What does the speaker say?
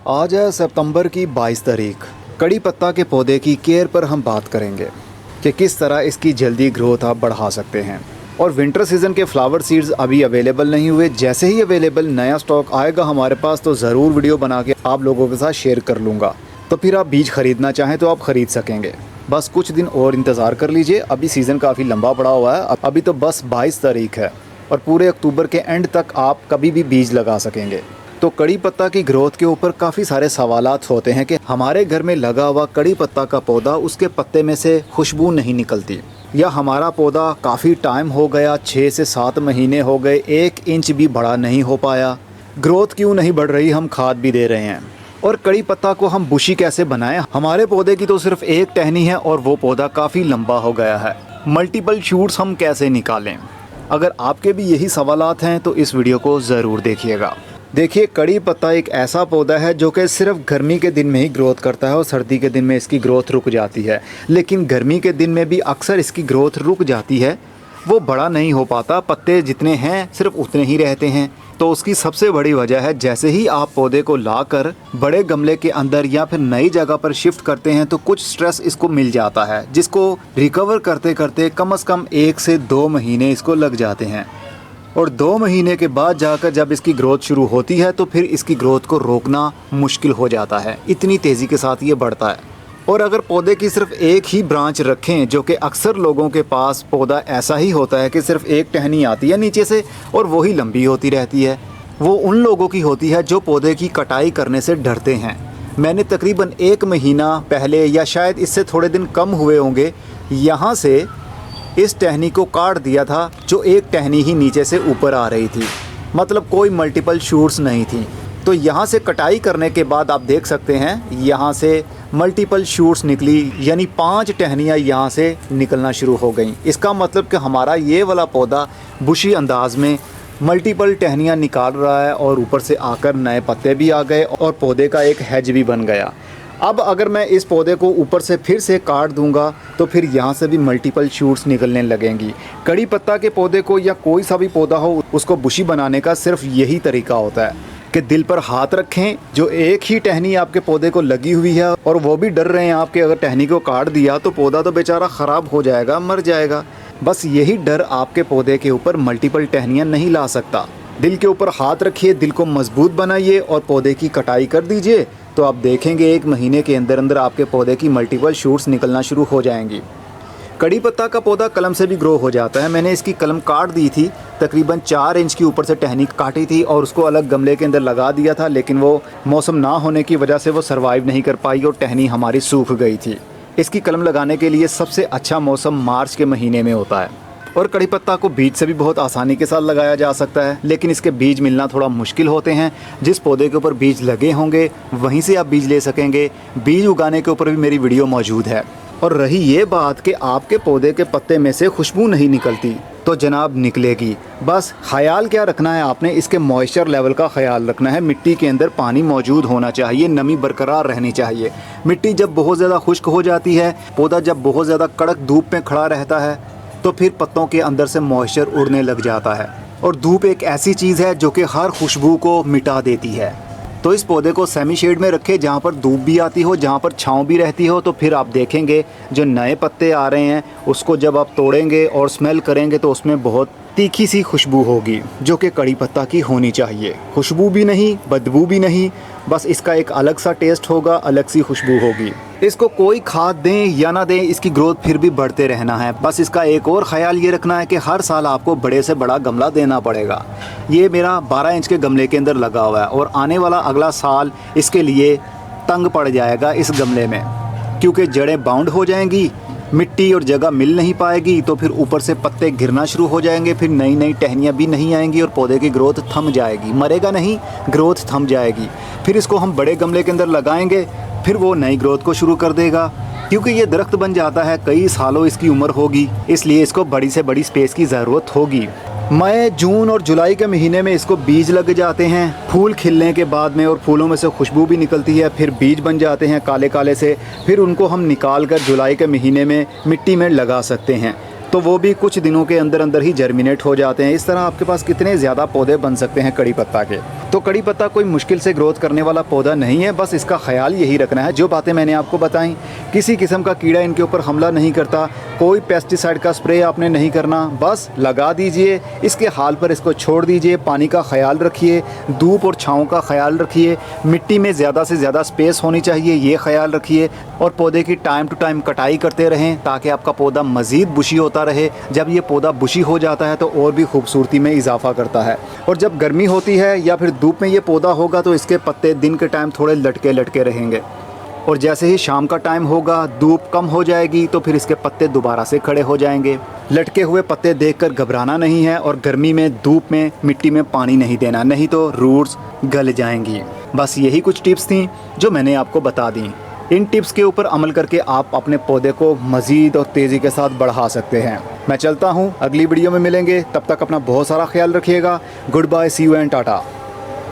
आज है सितंबर की 22 तारीख। कड़ी पत्ता के पौधे की केयर पर हम बात करेंगे कि किस तरह इसकी जल्दी ग्रोथ आप बढ़ा सकते हैं। और विंटर सीज़न के फ्लावर सीड्स अभी अवेलेबल नहीं हुए। जैसे ही अवेलेबल नया स्टॉक आएगा हमारे पास तो ज़रूर वीडियो बना के आप लोगों के साथ शेयर कर लूँगा। तो फिर आप बीज ख़रीदना चाहें तो आप ख़रीद सकेंगे। बस कुछ दिन और इंतज़ार कर लीजिए। अभी सीज़न काफ़ी लंबा पड़ा हुआ है। अभी तो बस 22 तारीख है और पूरे अक्टूबर के एंड तक आप कभी भी बीज लगा सकेंगे। तो कड़ी पत्ता की ग्रोथ के ऊपर काफ़ी सारे सवालात होते हैं कि हमारे घर में लगा हुआ कड़ी पत्ता का पौधा, उसके पत्ते में से खुशबू नहीं निकलती, या हमारा पौधा काफ़ी टाइम हो गया, 6 से 7 महीने हो गए, 1 इंच भी बड़ा नहीं हो पाया, ग्रोथ क्यों नहीं बढ़ रही, हम खाद भी दे रहे हैं। और कड़ी पत्ता को हम बुशी कैसे बनाएं? हमारे पौधे की तो सिर्फ एक टहनी है और वो पौधा काफ़ी लंबा हो गया है। मल्टीपल शूट्स हम कैसे निकालें? अगर आपके भी यही सवालात हैं तो इस वीडियो को ज़रूर देखिएगा। देखिए, कड़ी पत्ता एक ऐसा पौधा है जो कि सिर्फ गर्मी के दिन में ही ग्रोथ करता है और सर्दी के दिन में इसकी ग्रोथ रुक जाती है। लेकिन गर्मी के दिन में भी अक्सर इसकी ग्रोथ रुक जाती है, वो बड़ा नहीं हो पाता, पत्ते जितने हैं सिर्फ उतने ही रहते हैं। तो उसकी सबसे बड़ी वजह है, जैसे ही आप पौधे को लाकर बड़े गमले के अंदर या फिर नई जगह पर शिफ्ट करते हैं तो कुछ स्ट्रेस इसको मिल जाता है, जिसको रिकवर करते करते कम से कम 1 से 2 महीने इसको लग जाते हैं। और 2 महीने के बाद जाकर जब इसकी ग्रोथ शुरू होती है तो फिर इसकी ग्रोथ को रोकना मुश्किल हो जाता है, इतनी तेज़ी के साथ ये बढ़ता है। और अगर पौधे की सिर्फ एक ही ब्रांच रखें, जो कि अक्सर लोगों के पास पौधा ऐसा ही होता है कि सिर्फ एक टहनी आती है नीचे से और वही लंबी होती रहती है, वो उन लोगों की होती है जो पौधे की कटाई करने से डरते हैं। मैंने तकरीबन 1 महीना पहले, या शायद इससे थोड़े दिन कम हुए होंगे, यहाँ से इस टहनी को काट दिया था, जो एक टहनी ही नीचे से ऊपर आ रही थी, मतलब कोई मल्टीपल शूट्स नहीं थी। तो यहाँ से कटाई करने के बाद आप देख सकते हैं यहाँ से मल्टीपल शूट्स निकली, यानी 5 टहनियाँ यहाँ से निकलना शुरू हो गई। इसका मतलब कि हमारा ये वाला पौधा बुशी अंदाज में मल्टीपल टहनियाँ निकाल रहा है और ऊपर से आकर नए पत्ते भी आ गए और पौधे का एक हेज भी बन गया। अब अगर मैं इस पौधे को ऊपर से फिर से काट दूंगा तो फिर यहाँ से भी मल्टीपल शूट्स निकलने लगेंगी। कड़ी पत्ता के पौधे को या कोई सा भी पौधा हो, उसको बुशी बनाने का सिर्फ यही तरीका होता है कि दिल पर हाथ रखें। जो एक ही टहनी आपके पौधे को लगी हुई है और वो भी डर रहे हैं आपके, अगर टहनी को काट दिया तो पौधा तो बेचारा ख़राब हो जाएगा, मर जाएगा। बस यही डर आपके पौधे के ऊपर मल्टीपल टहनियाँ नहीं ला सकता। दिल के ऊपर हाथ रखिए, दिल को मजबूत बनाइए और पौधे की कटाई कर दीजिए, तो आप देखेंगे 1 महीने के अंदर अंदर आपके पौधे की मल्टीपल शूट्स निकलना शुरू हो जाएंगी। कड़ी पत्ता का पौधा कलम से भी ग्रो हो जाता है। मैंने इसकी कलम काट दी थी, तकरीबन 4 इंच की ऊपर से टहनी काटी थी और उसको अलग गमले के अंदर लगा दिया था, लेकिन वो मौसम ना होने की वजह से वो सर्वाइव नहीं कर पाई और टहनी हमारी सूख गई थी। इसकी कलम लगाने के लिए सबसे अच्छा मौसम मार्च के महीने में होता है। और कड़ी पत्ता को बीज से भी बहुत आसानी के साथ लगाया जा सकता है, लेकिन इसके बीज मिलना थोड़ा मुश्किल होते हैं। जिस पौधे के ऊपर बीज लगे होंगे वहीं से आप बीज ले सकेंगे। बीज उगाने के ऊपर भी मेरी वीडियो मौजूद है। और रही ये बात कि आपके पौधे के पत्ते में से खुशबू नहीं निकलती, तो जनाब निकलेगी। बस ख्याल क्या रखना है आपने, इसके मॉइस्चर लेवल का ख्याल रखना है। मिट्टी के अंदर पानी मौजूद होना चाहिए, नमी बरकरार रहनी चाहिए। मिट्टी जब बहुत ज़्यादा खुश्क हो जाती है, पौधा जब बहुत ज़्यादा कड़क धूप में खड़ा रहता है, तो फिर पत्तों के अंदर से मॉइस्चर उड़ने लग जाता है। और धूप एक ऐसी चीज़ है जो कि हर खुशबू को मिटा देती है। तो इस पौधे को सेमी शेड में रखें, जहाँ पर धूप भी आती हो, जहाँ पर छाँव भी रहती हो। तो फिर आप देखेंगे जो नए पत्ते आ रहे हैं उसको जब आप तोड़ेंगे और स्मेल करेंगे तो उसमें बहुत तीखी सी खुशबू होगी, जो कि कड़ी पत्ता की होनी चाहिए। खुशबू भी नहीं, बदबू भी नहीं, बस इसका एक अलग सा टेस्ट होगा, अलग सी खुशबू होगी। इसको कोई खाद दें या ना दें, इसकी ग्रोथ फिर भी बढ़ते रहना है। बस इसका एक और ख्याल ये रखना है कि हर साल आपको बड़े से बड़ा गमला देना पड़ेगा। ये मेरा 12 इंच के गमले के अंदर लगा हुआ है और आने वाला अगला साल इसके लिए तंग पड़ जाएगा इस गमले में, क्योंकि जड़ें बाउंड हो जाएंगी, मिट्टी और जगह मिल नहीं पाएगी, तो फिर ऊपर से पत्ते गिरना शुरू हो जाएंगे, फिर नई नई टहनियाँ भी नहीं आएंगी और पौधे की ग्रोथ थम जाएगी। मरेगा नहीं, ग्रोथ थम जाएगी। फिर इसको हम बड़े गमले के अंदर लगाएंगे, फिर वो नई ग्रोथ को शुरू कर देगा, क्योंकि ये दरख्त बन जाता है, कई सालों इसकी उम्र होगी, इसलिए इसको बड़ी से बड़ी स्पेस की ज़रूरत होगी। मई, जून और जुलाई के महीने में इसको बीज लग जाते हैं, फूल खिलने के बाद में, और फूलों में से खुशबू भी निकलती है, फिर बीज बन जाते हैं काले काले से। फिर उनको हम निकाल कर जुलाई के महीने में मिट्टी में लगा सकते हैं। तो वो भी कुछ दिनों के अंदर अंदर ही जर्मिनेट हो जाते हैं। इस तरह आपके पास कितने ज़्यादा पौधे बन सकते हैं कड़ी पत्ता के। तो कड़ी पत्ता कोई मुश्किल से ग्रोथ करने वाला पौधा नहीं है, बस इसका ख्याल यही रखना है जो बातें मैंने आपको बताई। किसी किस्म का कीड़ा इनके ऊपर हमला नहीं करता, कोई पेस्टिसाइड का स्प्रे आपने नहीं करना, बस लगा दीजिए, इसके हाल पर इसको छोड़ दीजिए। पानी का ख्याल रखिए, धूप और छाँव का ख्याल रखिए, मिट्टी में ज़्यादा से ज़्यादा स्पेस होनी चाहिए ये ख्याल रखिए, और पौधे की टाइम टू टाइम कटाई करते रहें ताकि आपका पौधा मज़ीद बुशी होता रहे। जब ये पौधा बुशी हो जाता है तो और भी खूबसूरती में इजाफा करता है। और जब गर्मी होती है या फिर धूप में ये पौधा होगा तो इसके पत्ते दिन के टाइम थोड़े लटके लटके रहेंगे, और जैसे ही शाम का टाइम होगा, धूप कम हो जाएगी तो फिर इसके पत्ते दोबारा से खड़े हो जाएंगे। लटके हुए पत्ते देखकर घबराना नहीं है, और गर्मी में धूप में मिट्टी में पानी नहीं देना, नहीं तो रूट्स गल जाएंगी। बस यही कुछ टिप्स थी जो मैंने आपको बता दी। इन टिप्स के ऊपर अमल करके आप अपने पौधे को मज़ीद और तेज़ी के साथ बढ़ा सकते हैं। मैं चलता हूँ, अगली वीडियो में मिलेंगे, तब तक अपना बहुत सारा ख्याल रखिएगा। Goodbye, see you and Tata.